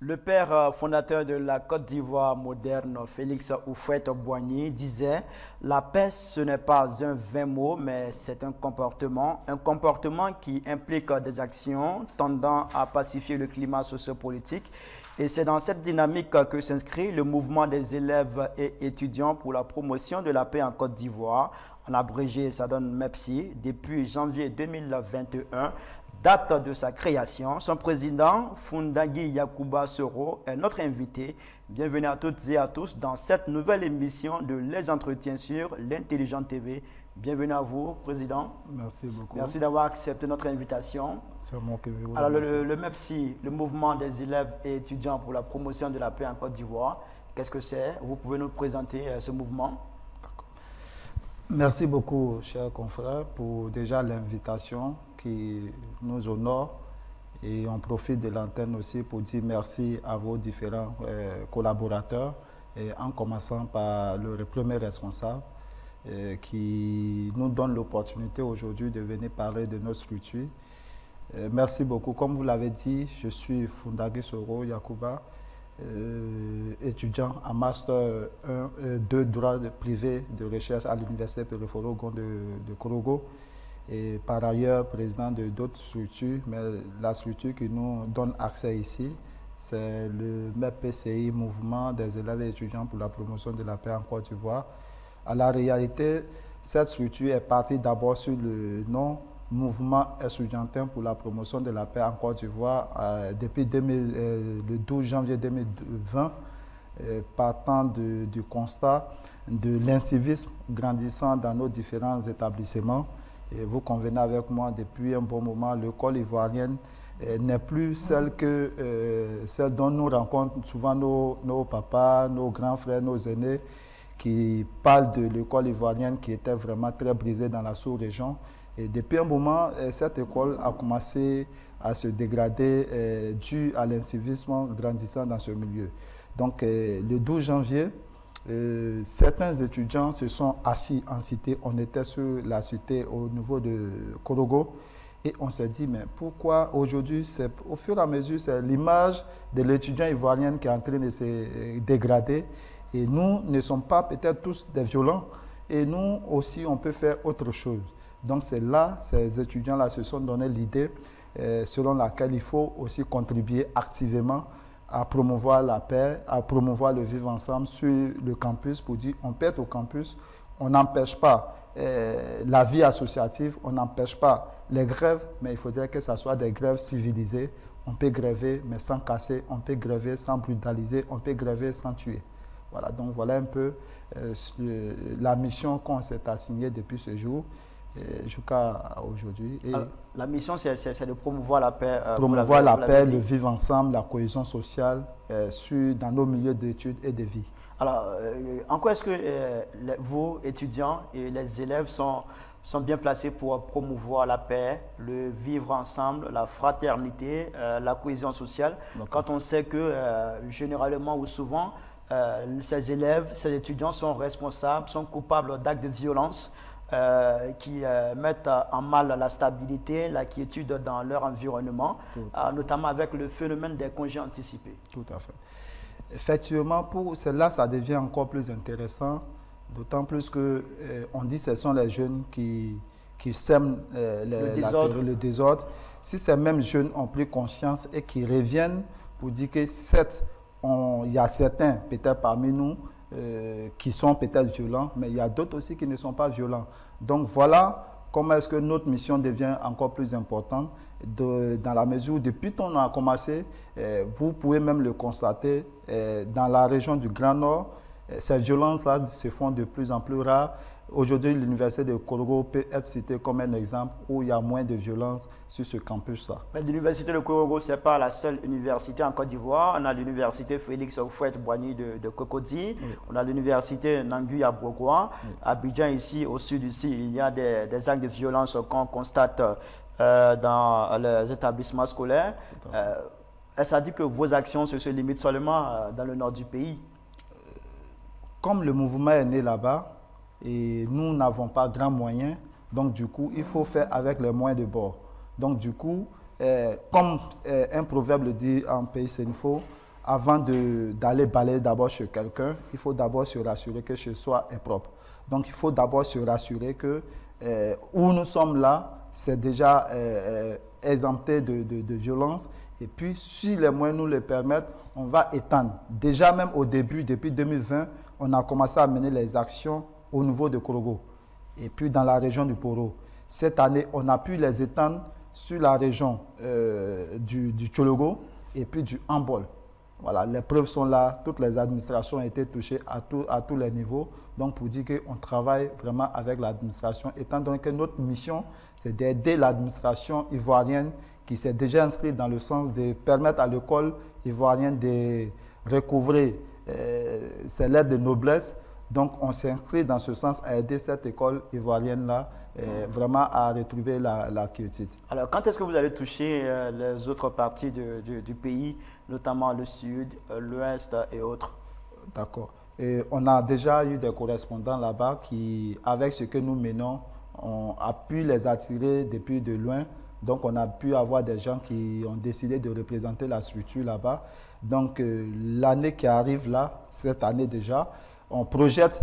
Le père fondateur de la Côte d'Ivoire moderne, Félix Houphouët-Boigny, disait « La paix, ce n'est pas un vain mot, mais c'est un comportement qui implique des actions tendant à pacifier le climat sociopolitique. Et c'est dans cette dynamique que s'inscrit le mouvement des élèves et étudiants pour la promotion de la paix en Côte d'Ivoire. En abrégé, ça donne MEPSI, depuis janvier 2021. Date de sa création. Son président, Fundagui Yacouba Soro, est notre invité. Bienvenue à toutes et à tous dans cette nouvelle émission de Les Entretiens sur l'Intelligente TV. Bienvenue à vous, Président. Merci beaucoup. Merci d'avoir accepté notre invitation. C'est moi qui vous Alors, le MEPSI, le mouvement des élèves et étudiants pour la promotion de la paix en Côte d'Ivoire, qu'est-ce que c'est? Vous pouvez nous présenter ce mouvement? Merci beaucoup, chers confrères, pour déjà l'invitation qui nous honore. Et on profite de l'antenne aussi pour dire merci à vos différents collaborateurs, et en commençant par le premier responsable qui nous donne l'opportunité aujourd'hui de venir parler de notre structure. Merci beaucoup. Comme vous l'avez dit, je suis Fundagui Soro Yacouba, étudiant en Master 1, 2 droit privé de recherche à l'Université Périforogon de Korogo, et par ailleurs président de d'autres structures, mais la structure qui nous donne accès ici, c'est le MEPCI, Mouvement des élèves et étudiants pour la promotion de la paix en Côte d'Ivoire. À la réalité, cette structure est partie d'abord sur le nom Mouvement estudiantin pour la promotion de la paix en Côte d'Ivoire depuis le 12 janvier 2020, partant du constat de l'incivisme grandissant dans nos différents établissements. Et vous convenez avec moi, depuis un bon moment, l'école ivoirienne n'est plus celle dont nous rencontrons souvent nos papas, nos grands frères, nos aînés, qui parlent de l'école ivoirienne qui était vraiment très brisée dans la sous-région. Et depuis un moment, cette école a commencé à se dégrader dû à l'incivisme grandissant dans ce milieu. Donc, le 12 janvier, certains étudiants se sont assis en cité. On était sur la cité au niveau de Korogo et on s'est dit, mais pourquoi aujourd'hui, au fur et à mesure, c'est l'image de l'étudiant ivoirien qui est en train de se dégrader. Et nous ne sommes pas peut-être tous des violents. Et nous aussi, on peut faire autre chose. Donc c'est là, ces étudiants-là se sont donné l'idée selon laquelle il faut aussi contribuer activement à promouvoir la paix, à promouvoir le vivre ensemble sur le campus pour dire on peut être au campus, on n'empêche pas la vie associative, on n'empêche pas les grèves, mais il faudrait que ce soit des grèves civilisées. On peut gréver mais sans casser, on peut gréver sans brutaliser, on peut gréver sans tuer. Voilà, donc voilà un peu la mission qu'on s'est assignée depuis ce jour jusqu'à aujourd'hui. La mission, c'est de promouvoir la paix. Promouvoir la paix, le vivre ensemble, la cohésion sociale dans nos milieux d'études et de vie. Alors, en quoi est-ce que vous, étudiants et les élèves, sont bien placés pour promouvoir la paix, le vivre ensemble, la fraternité, la cohésion sociale, quand on sait que généralement ou souvent, ces élèves, ces étudiants sont responsables, sont coupables d'actes de violence qui mettent en mal la stabilité, la quiétude dans leur environnement, notamment avec le phénomène des congés anticipés. Tout à fait. Effectivement, pour cela, ça devient encore plus intéressant, d'autant plus que on dit que ce sont les jeunes qui sèment le désordre. Si ces mêmes jeunes ont pris conscience et qui reviennent pour dire que il y a certains, peut-être parmi nous, qui sont peut-être violents, mais il y a d'autres aussi qui ne sont pas violents. Donc voilà comment est-ce que notre mission devient encore plus importante, dans la mesure où depuis qu'on a commencé, vous pouvez même le constater, dans la région du Grand Nord, ces violences-là se font de plus en plus rares. Aujourd'hui, l'université de Korogo peut être citée comme un exemple où il y a moins de violence sur ce campus-là. L'université de Korogo, ce n'est pas la seule université en Côte d'Ivoire. On a l'université Félix Houphouët-Boigny de Cocody. Oui. On a l'université Nangui à Bourgoin. Oui. À Abidjan, ici, au sud ici, il y a des actes de violence qu'on constate dans les établissements scolaires. Est-ce à dire que vos actions se limitent seulement dans le nord du pays? Comme le mouvement est né là-bas, et nous n'avons pas grand moyen, donc du coup, il faut faire avec les moyens de bord. Donc du coup, comme un proverbe le dit en pays sénéfaux, avant d'aller balayer d'abord chez quelqu'un, il faut d'abord se rassurer que chez soi est propre. Donc, il faut d'abord se rassurer que où nous sommes là, c'est déjà exempté de violence. Et puis, si les moyens nous le permettent, on va étendre. Déjà, même au début, depuis 2020, on a commencé à mener les actions au niveau de Korogo et puis dans la région du Poro. Cette année, on a pu les étendre sur la région du Tchologo et puis du Ambol. Voilà, les preuves sont là, toutes les administrations ont été touchées à tous les niveaux. Donc, pour dire qu'on travaille vraiment avec l'administration, étant donné que notre mission, c'est d'aider l'administration ivoirienne qui s'est déjà inscrite dans le sens de permettre à l'école ivoirienne de recouvrer ses lettres de noblesse. Donc, on s'inscrit dans ce sens à aider cette école ivoirienne-là vraiment à retrouver la quiétude. Alors, quand est-ce que vous allez toucher les autres parties du pays, notamment le sud, l'ouest et autres? D'accord. Et on a déjà eu des correspondants là-bas qui, avec ce que nous menons, on a pu les attirer depuis de loin. Donc, on a pu avoir des gens qui ont décidé de représenter la structure là-bas. Donc, l'année qui arrive là, cette année déjà, on projette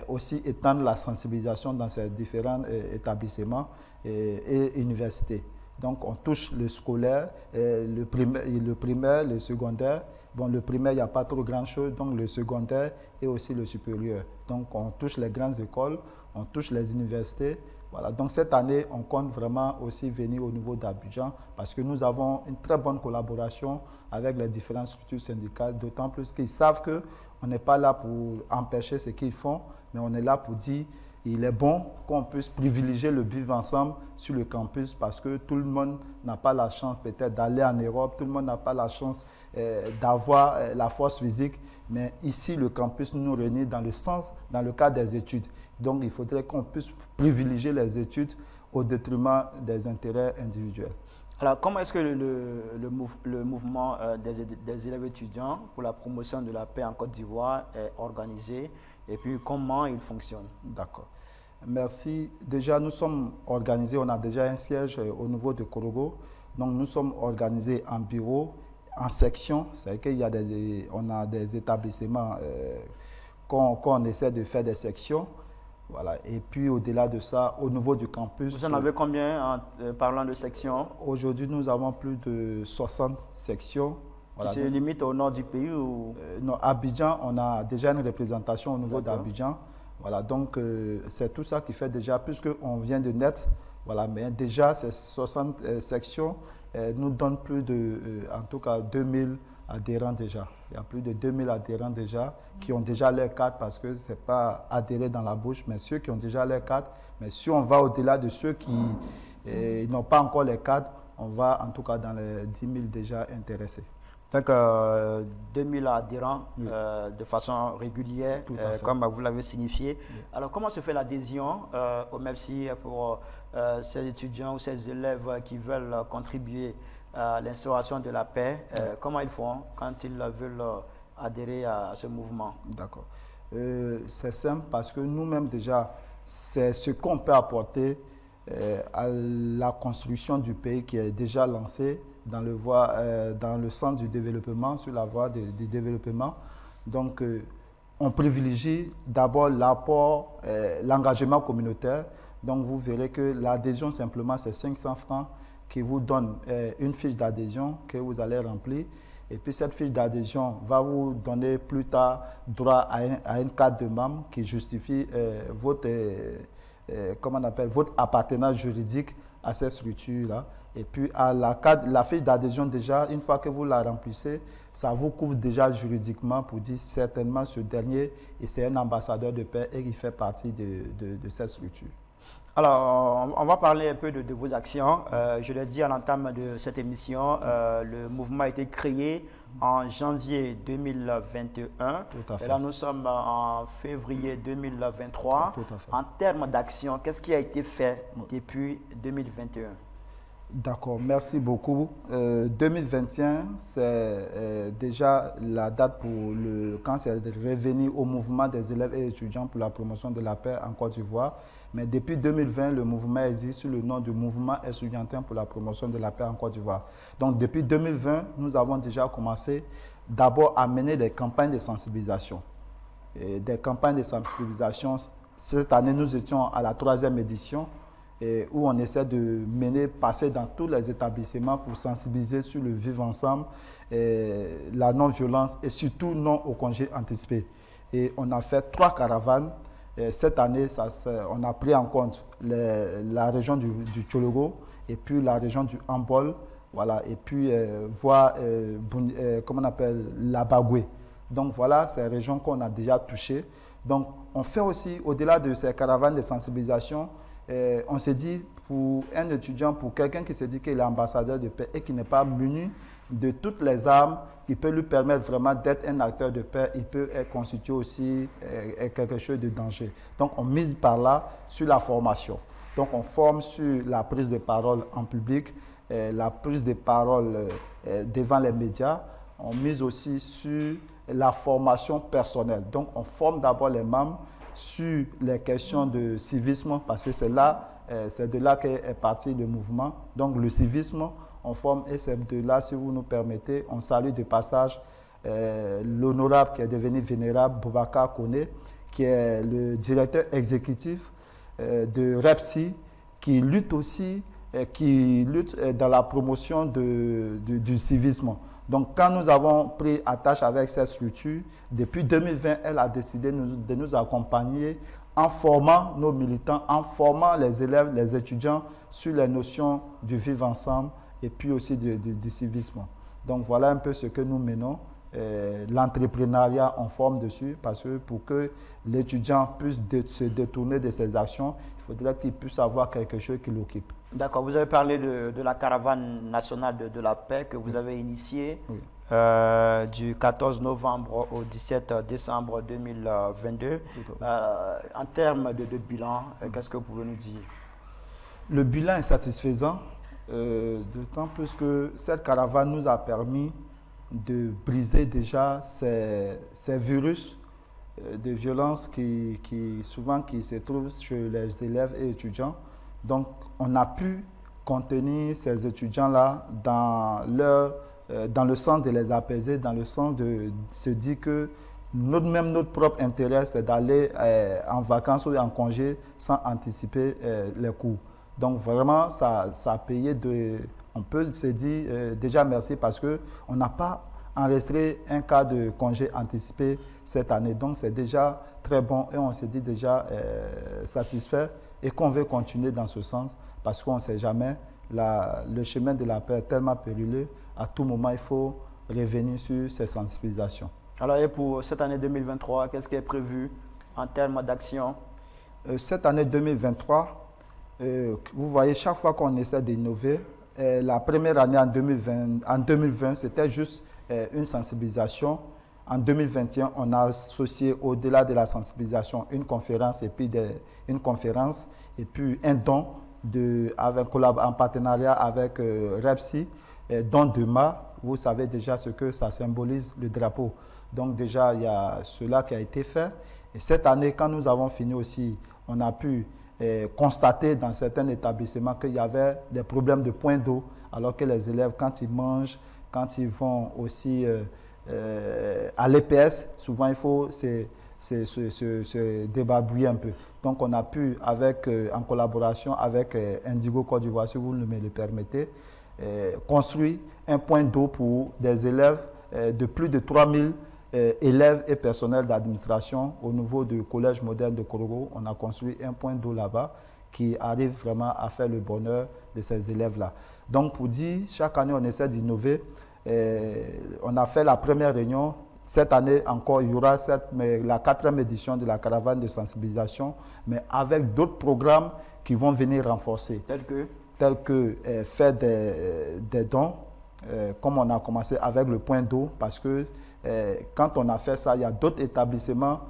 aussi étendre la sensibilisation dans ces différents établissements et universités. Donc, on touche le scolaire, le primaire, le secondaire. Bon, le primaire, il n'y a pas trop grand-chose, donc le secondaire et aussi le supérieur. Donc, on touche les grandes écoles, on touche les universités. Voilà. Donc, cette année, on compte vraiment aussi venir au niveau d'Abidjan parce que nous avons une très bonne collaboration avec les différentes structures syndicales, d'autant plus qu'ils savent qu'on n'est pas là pour empêcher ce qu'ils font, mais on est là pour dire il est bon qu'on puisse privilégier le vivre ensemble sur le campus parce que tout le monde n'a pas la chance peut-être d'aller en Europe, tout le monde n'a pas la chance d'avoir la force physique, mais ici le campus nous réunit dans le cadre des études. Donc il faudrait qu'on puisse privilégier les études au détriment des intérêts individuels. Alors, comment est-ce que le mouvement des élèves étudiants pour la promotion de la paix en Côte d'Ivoire est organisé et puis comment il fonctionne? D'accord. Merci. Déjà, nous sommes organisés, on a déjà un siège au niveau de Korogo. Donc, nous sommes organisés en bureau, en section. C'est-à-dire qu'on a des établissements qu'on essaie de faire des sections. Voilà. Et puis, au-delà de ça, au niveau du campus... Vous en avez combien en parlant de sections? Aujourd'hui, nous avons plus de 60 sections. Voilà. Qui se limite au nord du pays ou... Non, Abidjan, on a déjà une représentation au niveau d'Abidjan. Voilà, donc c'est tout ça qui fait déjà, puisqu'on vient de naître, voilà, mais déjà ces 60 sections nous donnent plus de, en tout cas, 2000 adhérents déjà. Il y a plus de 2000 adhérents déjà qui ont déjà leur carte parce que ce n'est pas adhéré dans la bouche, mais ceux qui ont déjà leur carte. Mais si on va au-delà de ceux qui n'ont pas encore les cartes, on va en tout cas dans les 10 000 déjà intéressés. Donc, 2000 adhérents oui. De façon régulière, comme vous l'avez signifié. Oui. Alors, comment se fait l'adhésion au MEPSI pour ces étudiants ou ces élèves qui veulent contribuer à l'instauration de la paix? Comment ils font quand ils veulent adhérer à ce mouvement? D'accord. C'est simple parce que nous-mêmes déjà, c'est ce qu'on peut apporter à la construction du pays qui est déjà lancé dans le sens du développement, sur la voie du développement. Donc, on privilégie d'abord l'apport, l'engagement communautaire. Donc, vous verrez que l'adhésion, simplement, c'est 500 francs qui vous donne une fiche d'adhésion que vous allez remplir. Et puis, cette fiche d'adhésion va vous donner plus tard droit à une carte de membre qui justifie votre appartenance juridique à cette structure-là. Et puis, à la fiche d'adhésion, déjà, une fois que vous la remplissez, ça vous couvre déjà juridiquement pour dire certainement ce dernier, et c'est un ambassadeur de paix et il fait partie de cette structure. Alors, on va parler un peu de vos actions. Je l'ai dit à l'entame de cette émission, le mouvement a été créé en janvier 2021. Tout à fait. Et là, nous sommes en février 2023. Tout à fait. En termes d'action, qu'est-ce qui a été fait depuis 2021? D'accord, merci beaucoup. 2021, c'est déjà la date quand c'est revenu au mouvement des élèves et étudiants pour la promotion de la paix en Côte d'Ivoire. Mais depuis 2020, le mouvement existe sous le nom du mouvement étudiantin pour la promotion de la paix en Côte d'Ivoire. Donc depuis 2020, nous avons déjà commencé d'abord à mener des campagnes de sensibilisation. Et des campagnes de sensibilisation. Cette année, nous étions à la 3e édition où on essaie de passer dans tous les établissements pour sensibiliser sur le vivre ensemble, la non-violence et surtout non au congé anticipé. Et on a fait 3 caravanes. Cette année, on a pris en compte la région du Tchologo et puis la région du Ambol, voilà, et puis comment on appelle, la Bagoué. Donc voilà ces régions qu'on a déjà touchées. Donc on fait aussi, au-delà de ces caravanes de sensibilisation, on s'est dit, pour un étudiant, pour quelqu'un qui se dit qu'il est ambassadeur de paix et qui n'est pas muni de toutes les armes qui peut lui permettre vraiment d'être un acteur de paix, il peut être constitué aussi quelque chose de danger. Donc on mise par là sur la formation. Donc on forme sur la prise de parole en public, la prise de parole devant les médias. On mise aussi sur la formation personnelle. Donc on forme d'abord les membres sur les questions de civisme, parce que c'est de là qu'est parti le mouvement. Donc le civisme, on forme, et c'est de là, si vous nous permettez, on salue de passage l'honorable qui est devenu vénérable, Boubacar Koné, qui est le directeur exécutif de REPSI, qui lutte aussi dans la promotion du civisme. Donc, quand nous avons pris attache avec cette structure, depuis 2020, elle a décidé de nous accompagner en formant nos militants, en formant les élèves, les étudiants sur les notions du vivre ensemble et puis aussi du civisme. Donc, voilà un peu ce que nous menons. L'entrepreneuriat, on forme dessus parce que pour que l'étudiant puisse se détourner de ses actions, il faudrait qu'il puisse avoir quelque chose qui l'occupe. D'accord, vous avez parlé de la caravane nationale de la paix que vous avez initiée du 14 novembre au 17 décembre 2022. En termes de bilan, qu'est-ce que vous pouvez nous dire? Le bilan est satisfaisant, d'autant plus que cette caravane nous a permis de briser déjà ces virus de violence qui se trouvent chez les élèves et étudiants. Donc, on a pu contenir ces étudiants-là dans le sens de les apaiser, dans le sens de se dire que notre propre intérêt, c'est d'aller en vacances ou en congé sans anticiper les cours. Donc, vraiment, ça a payé on peut se dire déjà merci parce qu'on n'a pas enregistré un cas de congé anticipé cette année. Donc, c'est déjà très bon et on se dit déjà satisfait et qu'on veut continuer dans ce sens parce qu'on ne sait jamais, le chemin de la paix est tellement périlleux. À tout moment, il faut revenir sur ces sensibilisations. Alors, et pour cette année 2023, qu'est-ce qui est prévu en termes d'action? Cette année 2023, vous voyez, chaque fois qu'on essaie d'innover, la première année en 2020, c'était juste une sensibilisation. En 2021, on a associé au-delà de la sensibilisation une conférence et puis un don en partenariat avec REPSI, don de mât. Vous savez déjà ce que ça symbolise, le drapeau. Donc déjà, il y a cela qui a été fait. Et cette année, quand nous avons fini aussi, on a pu constater dans certains établissements qu'il y avait des problèmes de points d'eau, alors que les élèves, quand ils mangent, quand ils vont aussi à l'EPS, souvent il faut se débarbouiller un peu. Donc on a pu, en collaboration avec Indigo Côte d'Ivoire, si vous me le permettez, construire un point d'eau pour des élèves de plus de 3000 élèves et personnels d'administration au niveau du collège moderne de Korogo. On a construit un point d'eau là-bas qui arrive vraiment à faire le bonheur de ces élèves-là. Donc pour dire, chaque année on essaie d'innover. On a fait la première réunion. Cette année encore, il y aura la 4e édition de la caravane de sensibilisation, mais avec d'autres programmes qui vont venir renforcer. Tels que faire des dons, comme on a commencé avec le point d'eau, parce que quand on a fait ça, il y a d'autres établissements.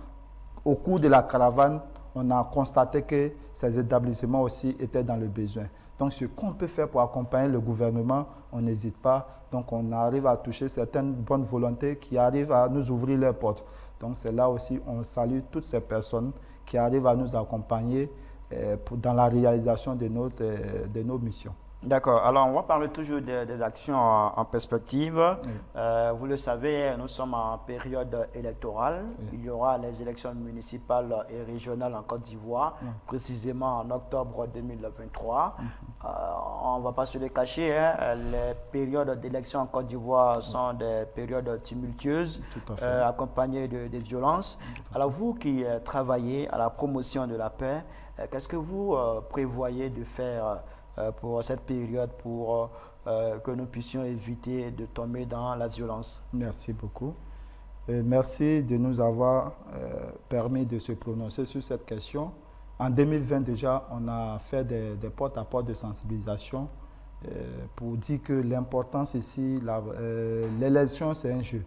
Au cours de la caravane, on a constaté que ces établissements aussi étaient dans le besoin. Donc, ce qu'on peut faire pour accompagner le gouvernement, on n'hésite pas. Donc, on arrive à toucher certaines bonnes volontés qui arrivent à nous ouvrir les portes. Donc, c'est là aussi, on salue toutes ces personnes qui arrivent à nous accompagner dans la réalisation de nos missions. D'accord. Alors, on va parler toujours des actions en perspective. Oui. Vous le savez, nous sommes en période électorale. Oui. Il y aura les élections municipales et régionales en Côte d'Ivoire, Oui. précisément en octobre 2023. On ne va pas se le cacher, hein, les périodes d'élections en Côte d'Ivoire sont des périodes tumultueuses, Tout à fait. accompagnées de violences. Alors, vous qui travaillez à la promotion de la paix, qu'est-ce que vous prévoyez de faire pour cette période, pour que nous puissions éviter de tomber dans la violence? Merci beaucoup. Merci de nous avoir permis de se prononcer sur cette question. En 2020 déjà, on a fait des porte-à-porte de sensibilisation pour dire que l'importance ici, l'élection c'est un jeu.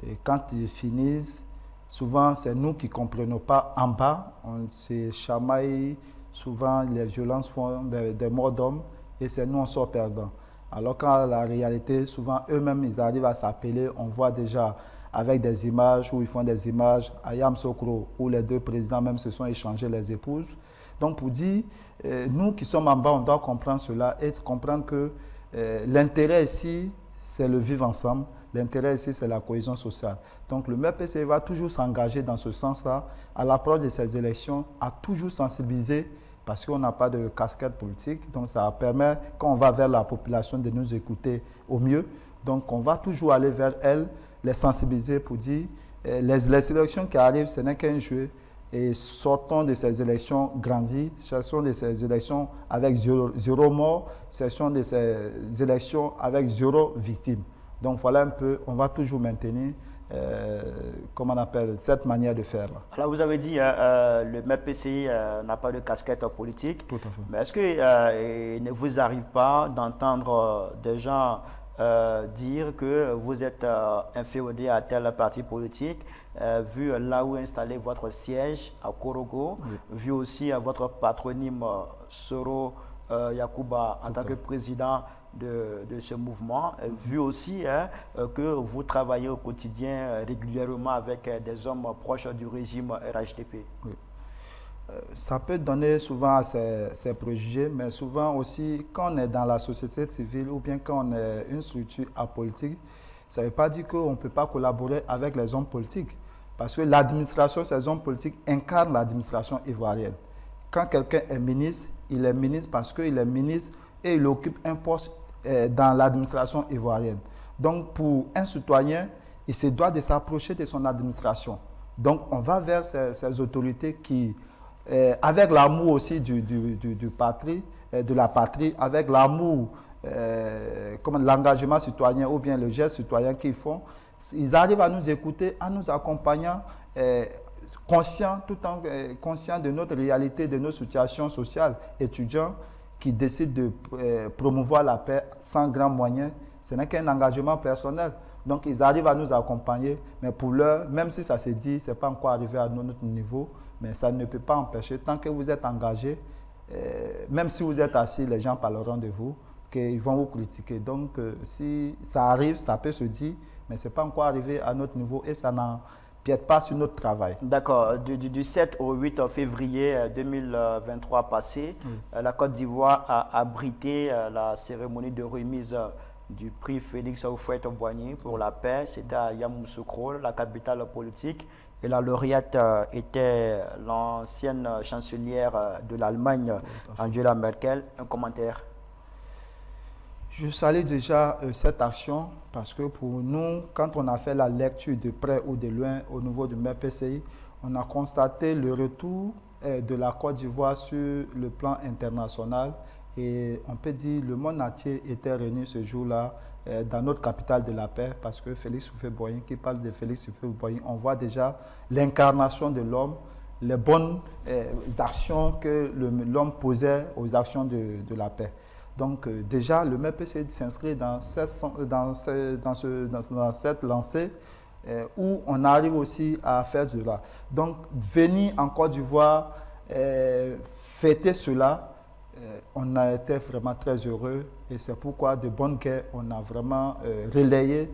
Et quand ils finissent, souvent c'est nous qui ne comprenons pas en bas, on se chamaille, souvent les violences font des morts d'hommes et c'est nous on sort perdants. Alors qu'en la réalité, souvent eux-mêmes ils arrivent à s'appeler, on voit déjà avec des images où ils font des images à Yamoussoukro où les deux présidents même se sont échangés les épouses. Donc pour dire, nous qui sommes en bas, on doit comprendre cela et comprendre que l'intérêt ici, c'est le vivre ensemble. L'intérêt ici, c'est la cohésion sociale. Donc le MEPC va toujours s'engager dans ce sens-là, à l'approche de ces élections, à toujours sensibiliser, parce qu'on n'a pas de casquette politique. Donc ça permet, quand on va vers la population, de nous écouter au mieux. Donc on va toujours aller vers elle, les sensibiliser pour dire, les élections qui arrivent, ce n'est qu'un jeu. Et sortons de ces élections grandies, sortons de ces élections avec zéro mort, sortons de ces élections avec zéro victime. Donc voilà un peu, on va toujours maintenir, comment on appelle, cette manière de faire. Alors vous avez dit le MEPCI n'a pas de casquette politique. Tout à fait. Mais est-ce qu'il ne vous arrive pas d'entendre des gens dire que vous êtes inféodé à tel parti politique, vu là où est installé votre siège à Korogo, oui, vu aussi votre patronyme Soro Yakuba en tant que président de ce mouvement, vu aussi que vous travaillez au quotidien régulièrement avec des hommes proches du régime RHDP. Oui. Ça peut donner souvent à ces préjugés, mais souvent aussi, quand on est dans la société civile ou bien quand on est une structure apolitique, ça ne veut pas dire qu'on ne peut pas collaborer avec les hommes politiques. Parce que l'administration, ces hommes politiques incarnent l'administration ivoirienne. Quand quelqu'un est ministre, il est ministre parce qu'il est ministre et il occupe un poste dans l'administration ivoirienne. Donc, pour un citoyen, il se doit de s'approcher de son administration. Donc, on va vers ces autorités qui, avec l'amour aussi de la patrie, avec l'amour, comme l'engagement citoyen ou bien le geste citoyen qu'ils font, ils arrivent à nous écouter, à nous accompagnant, conscients de notre réalité, de nos situations sociales, étudiants qui décident de promouvoir la paix sans grands moyens. Ce n'est qu'un engagement personnel. Donc, ils arrivent à nous accompagner, mais pour l'heure, même si ça se dit, ce n'est pas encore arrivé à notre niveau, mais ça ne peut pas empêcher, tant que vous êtes engagé, même si vous êtes assis, les gens parleront de vous, qu'ils vont vous critiquer. Donc, si ça arrive, ça peut se dire, mais ce n'est pas encore arrivé à notre niveau et ça n'empiète pas sur notre travail. D'accord. Du 7 au 8 février 2023 passé, la Côte d'Ivoire a abrité la cérémonie de remise du prix Félix Houphouët-Boigny pour la paix. C'était à Yamoussoukro, la capitale politique. Et la lauréate était l'ancienne chancelière de l'Allemagne, Angela Merkel. Un commentaire? Je salue déjà cette action parce que pour nous, quand on a fait la lecture de près ou de loin au niveau du MEPCI, on a constaté le retour de la Côte d'Ivoire sur le plan international et on peut dire que le monde entier était réuni ce jour-là dans notre capitale de la paix parce que Félix Houphouët-Boigny, qui parle de Félix Houphouët-Boigny, on voit déjà l'incarnation de l'homme, les bonnes actions que l'homme posait aux actions de la paix. Donc déjà, le MEPC s'inscrit dans cette lancée où on arrive aussi à faire cela. Donc venir en Côte d'Ivoire fêter cela, on a été vraiment très heureux et c'est pourquoi de bonne guerre, on a vraiment relayé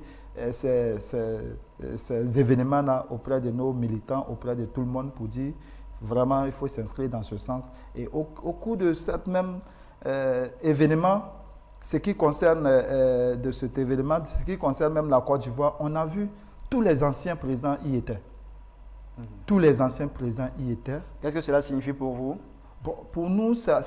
ces événements-là auprès de nos militants, auprès de tout le monde pour dire vraiment il faut s'inscrire dans ce sens. Et au cours de cette même événement, ce qui concerne de cet événement, ce qui concerne même la Côte d'Ivoire, on a vu tous les anciens présidents y étaient. Tous les anciens présidents y étaient. Qu'est-ce que cela signifie pour vous? Bon, pour nous, ça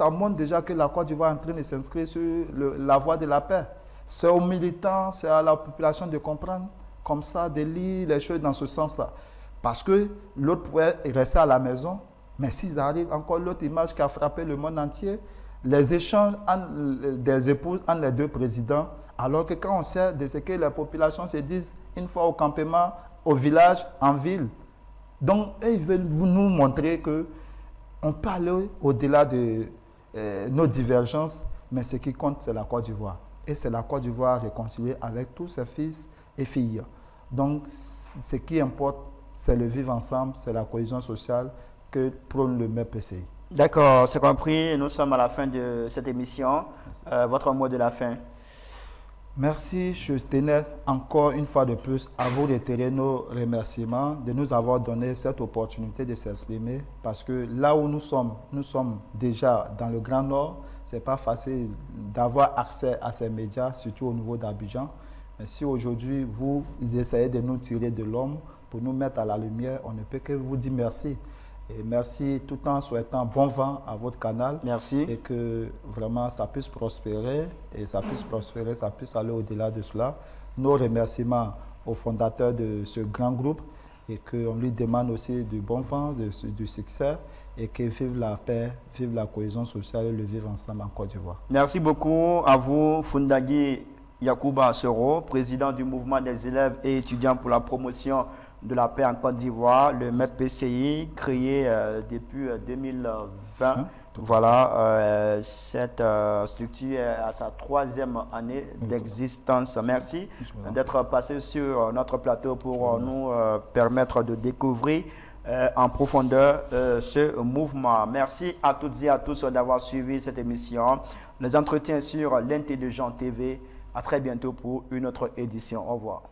montre déjà que la Côte d'Ivoire est en train de s'inscrire sur la voie de la paix. C'est aux militants, c'est à la population de comprendre comme ça, de lire les choses dans ce sens-là. Parce que l'autre pourrait rester à la maison, mais s'ils arrivent, encore l'autre image qui a frappé le monde entier, les échanges des épouses entre les deux présidents, alors que quand on sait de ce que les populations se disent une fois au campement, au village, en ville. Donc, ils veulent nous montrer qu'on peut aller au-delà de nos divergences, mais ce qui compte, c'est la Côte d'Ivoire. Et c'est la Côte d'Ivoire réconciliée avec tous ses fils et filles. Donc, ce qui importe, c'est le vivre ensemble, c'est la cohésion sociale que prône le MEPCI. D'accord, c'est compris. Nous sommes à la fin de cette émission. Votre mot de la fin? Merci. Je tenais encore une fois de plus à vous réitérer nos remerciements de nous avoir donné cette opportunité de s'exprimer parce que là où nous sommes déjà dans le Grand Nord. Ce n'est pas facile d'avoir accès à ces médias, surtout au niveau d'Abidjan. Mais si aujourd'hui, vous essayez de nous tirer de l'ombre pour nous mettre à la lumière, on ne peut que vous dire merci. Et merci tout en souhaitant bon vent à votre canal. Merci. Et que vraiment ça puisse prospérer, et ça puisse aller au-delà de cela. Nos remerciements au fondateur de ce grand groupe et qu'on lui demande aussi du bon vent, du succès et que vive la paix, vive la cohésion sociale et le vivre ensemble en Côte d'Ivoire. Merci beaucoup à vous, Fundagi Yacouba Soro, président du mouvement des élèves et étudiants pour la promotion de la paix en Côte d'Ivoire, le MEPCI, créé depuis 2020. Voilà, cette structure est à sa 3e année d'existence. Merci d'être passé sur notre plateau pour nous permettre de découvrir en profondeur ce mouvement. Merci à toutes et à tous d'avoir suivi cette émission. Les entretiens sur l'Intelligent TV. À très bientôt pour une autre édition. Au revoir.